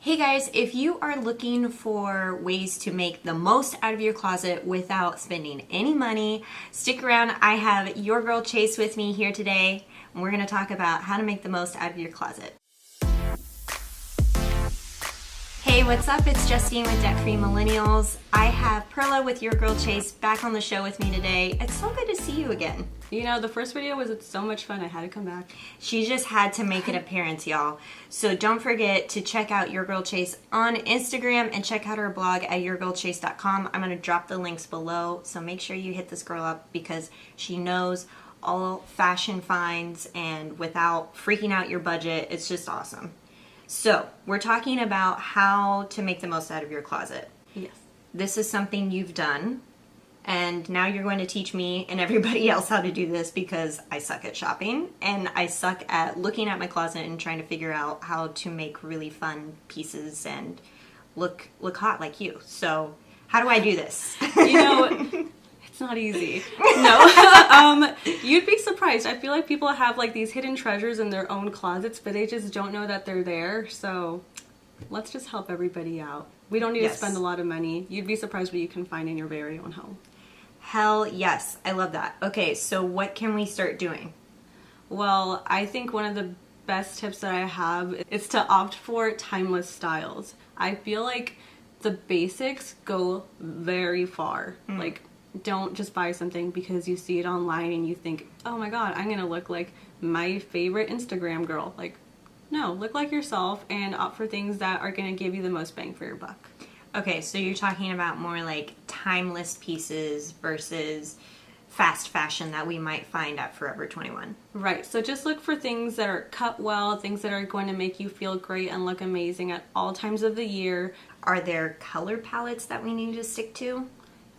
Hey guys, if you are looking for ways to make the most out of your closet without spending any money, stick around. I have YourGirlChase with me here today, and we're going to talk about how to make the most out of your closet. Hey, what's up? It's Justine with Debt Free Millennials. I have Perla with YourGirlChase back on the show with me today. It's so good to see you again. You know, the first video was so much fun, I had to come back. She just had to make an appearance, y'all. So don't forget to check out YourGirlChase on Instagram and check out her blog at YourGirlChase.com. I'm going to drop the links below, so make sure you hit this girl up because she knows all fashion finds and without freaking out your budget. It's just awesome. So we're talking about how to make the most out of your closet. Yes. This is something you've done. And now you're going to teach me and everybody else how to do this because I suck at shopping and I suck at looking at my closet and trying to figure out how to make really fun pieces and look hot like you. So how do I do this? You know, it's not easy. No. You'd be surprised. I feel like people have like these hidden treasures in their own closets, but they just don't know that they're there. So let's just help everybody out. We don't need to spend a lot of money. You'd be surprised what you can find in your very own home. Hell yes, I love that. Okay, so what can we start doing? Well, I think one of the best tips that I have is to opt for timeless styles. I feel like the basics go very far. Like, don't just buy something because you see it online and you think, oh my god, I'm gonna look like my favorite Instagram girl. Like, no, look like yourself and opt for things that are gonna give you the most bang for your buck. Okay, so you're talking about more like timeless pieces versus fast fashion that we might find at Forever 21. Right, so just look for things that are cut well, things that are going to make you feel great and look amazing at all times of the year. Are there color palettes that we need to stick to?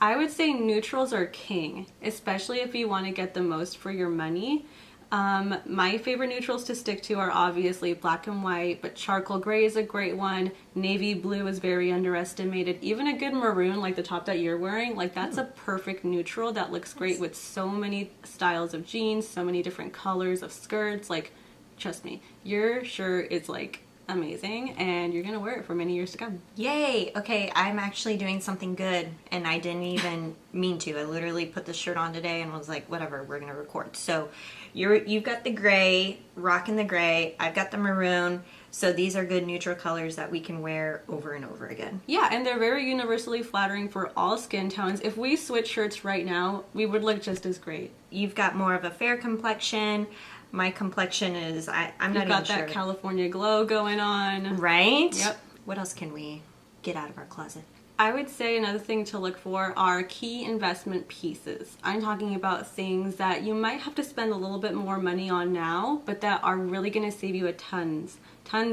I would say neutrals are king, especially if you want to get the most for your money. My favorite neutrals to stick to are obviously black and white, but charcoal gray is a great one. Navy blue is very underestimated. Even a good maroon, like the top that you're wearing, like that's a perfect neutral that looks great with so many styles of jeans, so many different colors of skirts. Like, trust me, your shirt is like amazing and you're gonna wear it for many years to come. Yay! Okay, I'm actually doing something good and I didn't even mean to. I literally put this shirt on today and was like, whatever, we're gonna record. So you've got the gray, rocking the gray, I've got the maroon, so these are good neutral colors that we can wear over and over again. Yeah, and they're very universally flattering for all skin tones. If we switch shirts right now, we would look just as great. You've got more of a fair complexion. My complexion is, I'm not even sure. You've got that California glow going on. Right? Yep. What else can we get out of our closet? I would say another thing to look for are key investment pieces. I'm talking about things that you might have to spend a little bit more money on now, but that are really going to save you tons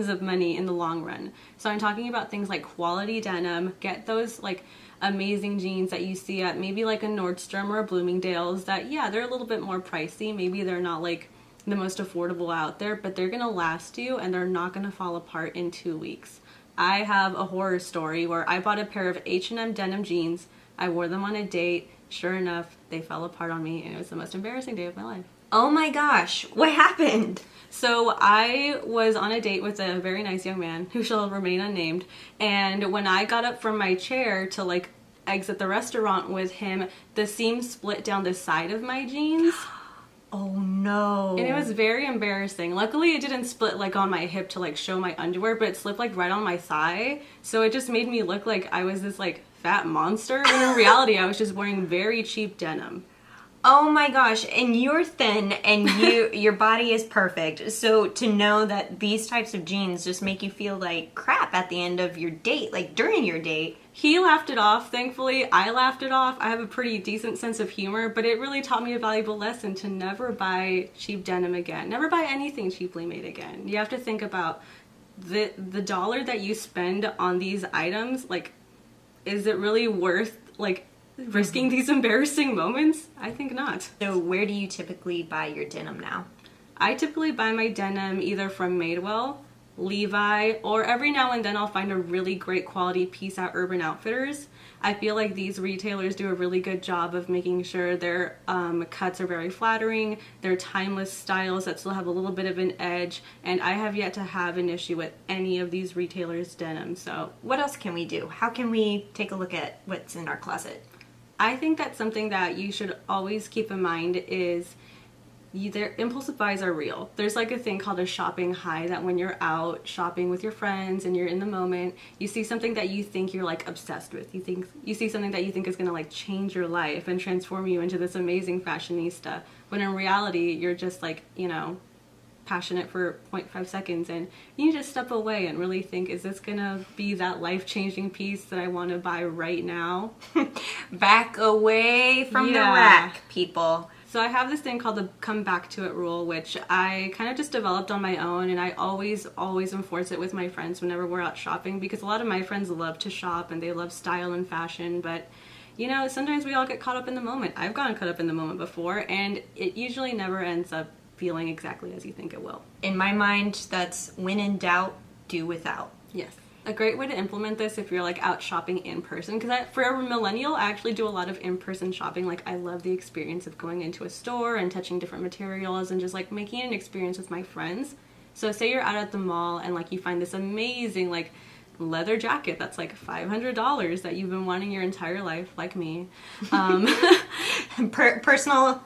of money in the long run. So I'm talking about things like quality denim. Get those like amazing jeans that you see at maybe like a Nordstrom or a Bloomingdale's that, yeah, they're a little bit more pricey. Maybe they're not like the most affordable out there, but they're gonna last you and they're not gonna fall apart in 2 weeks. I have a horror story where I bought a pair of H&M denim jeans. I wore them on a date. Sure enough, they fell apart on me and it was the most embarrassing day of my life. Oh my gosh, what happened? So I was on a date with a very nice young man who shall remain unnamed, and when I got up from my chair to like exit the restaurant with him, the seam split down the side of my jeans. Oh no. And it was very embarrassing. Luckily it didn't split like on my hip to like show my underwear, but it slipped like right on my thigh. So it just made me look like I was this like fat monster, when in reality I was just wearing very cheap denim. Oh my gosh, and you're thin and your body is perfect. So to know that these types of jeans just make you feel like crap at the end of your date, like during your date. He laughed it off, thankfully. I laughed it off. I have a pretty decent sense of humor, but it really taught me a valuable lesson to never buy cheap denim again. Never buy anything cheaply made again. You have to think about the dollar that you spend on these items. Like, is it really worth like risking these embarrassing moments? I think not. So where do you typically buy your denim now? I typically buy my denim either from Madewell Levi, or every now and then I'll find a really great quality piece at Urban Outfitters. I feel like these retailers do a really good job of making sure their cuts are very flattering, they're timeless styles that still have a little bit of an edge, and I have yet to have an issue with any of these retailers' denim. So what else can we do? How can we take a look at what's in our closet? I think that's something that you should always keep in mind is their impulsive buys are real. There's like a thing called a shopping high, that when you're out shopping with your friends and you're in the moment, you see something that you think you're like obsessed with. You see something that you think is going to like change your life and transform you into this amazing fashionista, when in reality you're just like, you know, passionate for 0.5 seconds, and you need to step away and really think, is this gonna be that life-changing piece that I want to buy right now? Back away from the Yeah. rack, people. So I have this thing called the come back to it rule, which I kind of just developed on my own, and I always enforce it with my friends whenever we're out shopping, because a lot of my friends love to shop and they love style and fashion, but you know, sometimes we all get caught up in the moment. I've gotten caught up in the moment before, and it usually never ends up feeling exactly as you think it will. In my mind, that's when in doubt, do without. Yes. A great way to implement this if you're like out shopping in person, because for a millennial, I actually do a lot of in-person shopping. Like, I love the experience of going into a store and touching different materials and just like making an experience with my friends. So say you're out at the mall and like you find this amazing like leather jacket that's like $500 that you've been wanting your entire life, like me. Personal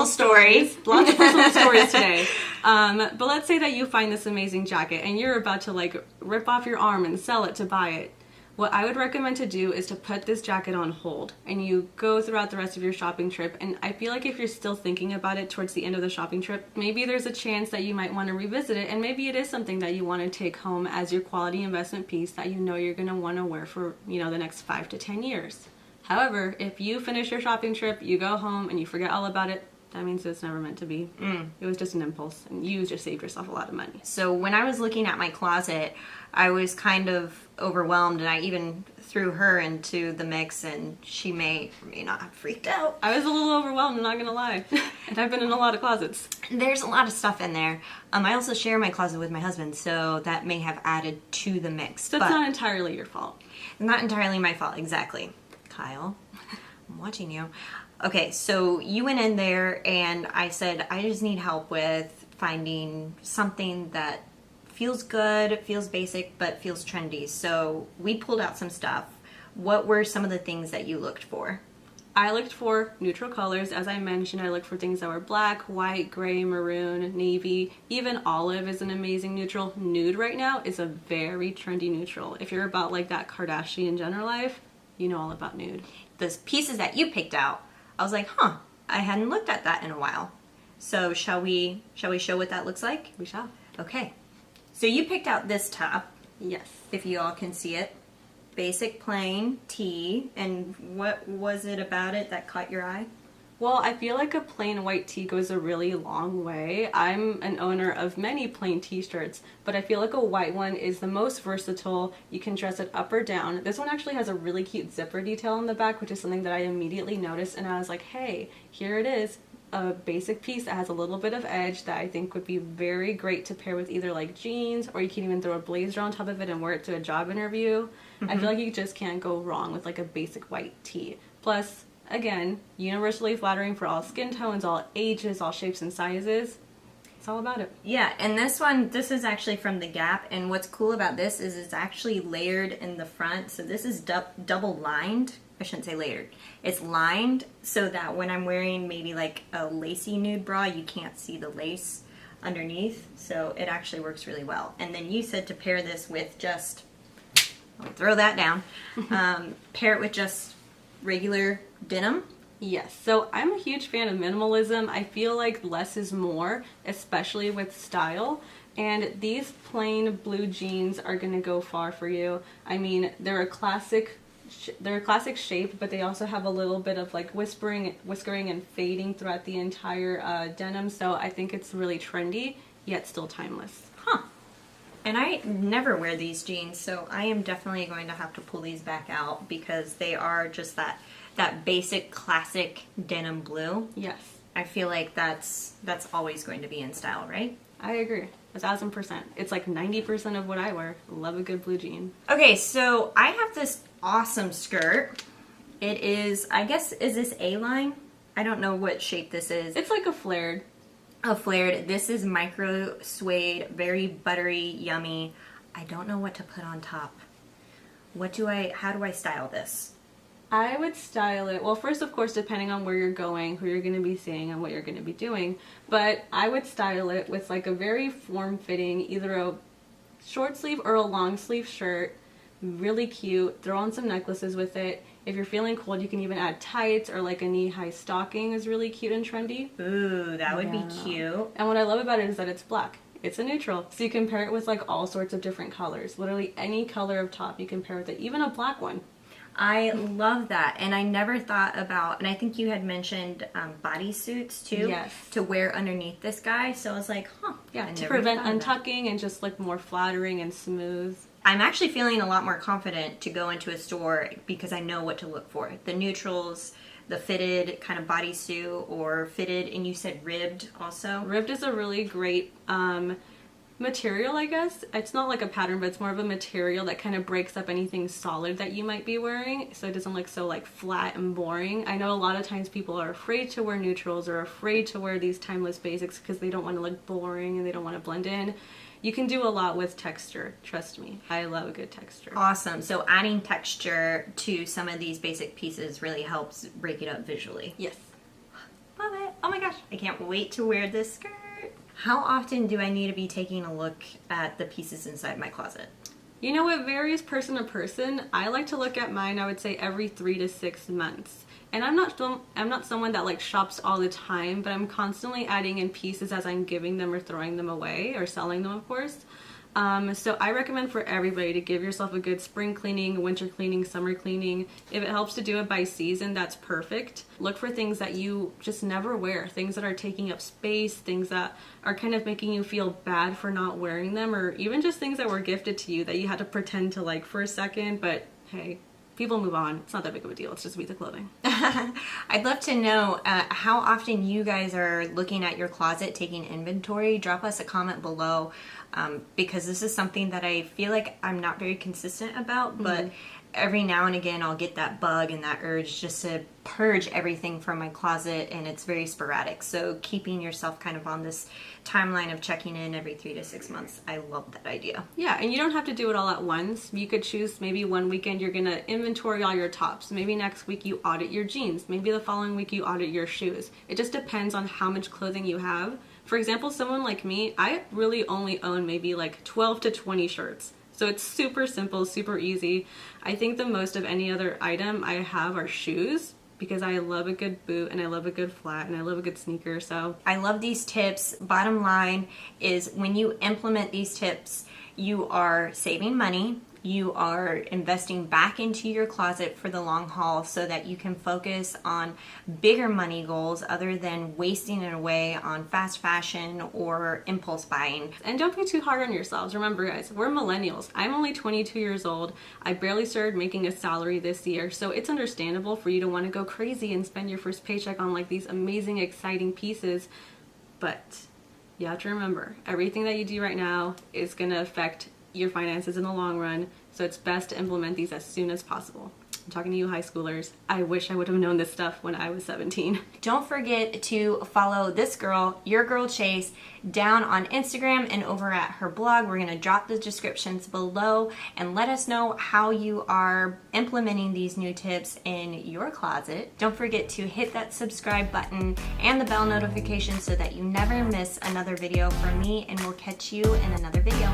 stories. Lots of personal stories today. But let's say that you find this amazing jacket and you're about to like rip off your arm and sell it to buy it. What I would recommend to do is to put this jacket on hold, and you go throughout the rest of your shopping trip, and I feel like if you're still thinking about it towards the end of the shopping trip, maybe there's a chance that you might want to revisit it, and maybe it is something that you want to take home as your quality investment piece that you know you're going to want to wear for, you know, the next 5 to 10 years. However, if you finish your shopping trip, you go home and you forget all about it, that means it's never meant to be. It was just an impulse, and you just saved yourself a lot of money. So when I was looking at my closet, I was kind of overwhelmed, and I even threw her into the mix, and she may or may not have freaked out. I was a little overwhelmed, I'm not gonna lie. And I've been in a lot of closets. There's a lot of stuff in there. I also share my closet with my husband, so that may have added to the mix. So it's not entirely your fault. Not entirely my fault, exactly. Kyle, I'm watching you. Okay, so you went in there and I said, I just need help with finding something that feels good, feels basic, but feels trendy. So we pulled out some stuff. What were some of the things that you looked for? I looked for neutral colors. As I mentioned, I looked for things that were black, white, gray, maroon, navy. Even olive is an amazing neutral. Nude right now is a very trendy neutral. If you're about like that Kardashian Jenner life, you know all about nude. The pieces that you picked out, I was like, I hadn't looked at that in a while. So shall we show what that looks like? We shall. Okay. So you picked out this top. Yes. If you all can see it. Basic plain tee. And what was it about it that caught your eye? Well, I feel like a plain white tee goes a really long way. I'm an owner of many plain t-shirts, but I feel like a white one is the most versatile. You can dress it up or down. This one actually has a really cute zipper detail in the back, which is something that I immediately noticed, and I was like, hey, here it is. A basic piece that has a little bit of edge that I think would be very great to pair with either like jeans, or you can even throw a blazer on top of it and wear it to a job interview. I feel like you just can't go wrong with like a basic white tee. Plus, again, universally flattering for all skin tones, all ages, all shapes and sizes. It's all about it. Yeah, and this is actually from the Gap, and what's cool about this is it's actually layered in the front. So this is double lined. I shouldn't say layered. It's lined so that when I'm wearing maybe like a lacy nude bra, you can't see the lace underneath. So it actually works really well. And then you said to pair this with just, I'll throw that down, pair it with just regular denim. Yes, so I'm a huge fan of minimalism. I feel like less is more, especially with style. And these plain blue jeans are gonna go far for you. I mean, they're a classic shape, but they also have a little bit of like whiskering and fading throughout the entire denim. So I think it's really trendy, yet still timeless. And I never wear these jeans, so I am definitely going to have to pull these back out because they are just that basic classic denim blue. Yes. I feel like that's always going to be in style, right? I agree. 1,000%. It's like 90% of what I wear. Love a good blue jean. Okay, so I have this awesome skirt. It is, I guess, is this A-line? I don't know what shape this is. It's like a flared. A flared. This is micro suede, very buttery, yummy. I don't know what to put on top. How do I style this? I would style it, well, first, of course, depending on where you're going, who you're going to be seeing, and what you're going to be doing, but I would style it with like a very form-fitting, either a short sleeve or a long sleeve shirt, really cute, throw on some necklaces with it. If you're feeling cold, you can even add tights, or like a knee-high stocking is really cute and trendy. Ooh, that would be cute. And what I love about it is that it's black. It's a neutral, so you can pair it with like all sorts of different colors. Literally any color of top you can pair with it, even a black one. I love that, and I never thought about, and I think you had mentioned bodysuits too, yes, to wear underneath this guy, so I was like, huh. Yeah, to prevent untucking and just like more flattering and smooth. I'm actually feeling a lot more confident to go into a store because I know what to look for. The neutrals, the fitted kind of bodysuit, or fitted, and you said ribbed also? Ribbed is a really great material, I guess. It's not like a pattern, but it's more of a material that kind of breaks up anything solid that you might be wearing, so it doesn't look so like flat and boring. I know a lot of times people are afraid to wear neutrals or afraid to wear these timeless basics because they don't want to look boring and they don't want to blend in. You can do a lot with texture, trust me. I love a good texture. Awesome. So adding texture to some of these basic pieces really helps break it up visually. Yes. Love it. Oh my gosh. I can't wait to wear this skirt. How often do I need to be taking a look at the pieces inside my closet? You know, it varies person to person. I like to look at mine, I would say, every 3 to 6 months. And I'm not someone that like shops all the time, but I'm constantly adding in pieces as I'm giving them or throwing them away, or selling them, of course. So I recommend for everybody to give yourself a good spring cleaning, winter cleaning, summer cleaning. If it helps to do it by season, that's perfect. Look for things that you just never wear, things that are taking up space, things that are kind of making you feel bad for not wearing them, or even just things that were gifted to you that you had to pretend to like for a second, but hey, people move on. It's not that big of a deal. It's just a piece of clothing. I'd love to know how often you guys are looking at your closet, taking inventory. Drop us a comment below, because this is something that I feel like I'm not very consistent about, but every now and again I'll get that bug and that urge just to purge everything from my closet, and it's very sporadic. So keeping yourself kind of on this timeline of checking in every 3 to 6 months, I love that idea. Yeah, and you don't have to do it all at once. You could choose, maybe one weekend you're gonna inventory all your tops. Maybe next week you audit your jeans. Maybe the following week you audit your shoes. It just depends on how much clothing you have. For example, someone like me, I really only own maybe like 12 to 20 shirts. So it's super simple, super easy. I think the most of any other item I have are shoes, because I love a good boot and I love a good flat and I love a good sneaker. So I love these tips. Bottom line is, when you implement these tips, you are saving money. You are investing back into your closet for the long haul so that you can focus on bigger money goals other than wasting it away on fast fashion or impulse buying. And don't be too hard on yourselves. Remember, guys, we're millennials. I'm only 22 years old. I barely started making a salary this year, so it's understandable for you to want to go crazy and spend your first paycheck on like these amazing, exciting pieces. But you have to remember, everything that you do right now is going to affect your finances in the long run, so it's best to implement these as soon as possible. I'm talking to you high schoolers. I wish I would have known this stuff when I was 17. Don't forget to follow this girl, YourGirlChase, down on Instagram and over at her blog. We're going to drop the descriptions below, and let us know how you are implementing these new tips in your closet. Don't forget to hit that subscribe button and the bell notification so that you never miss another video from me, and we'll catch you in another video.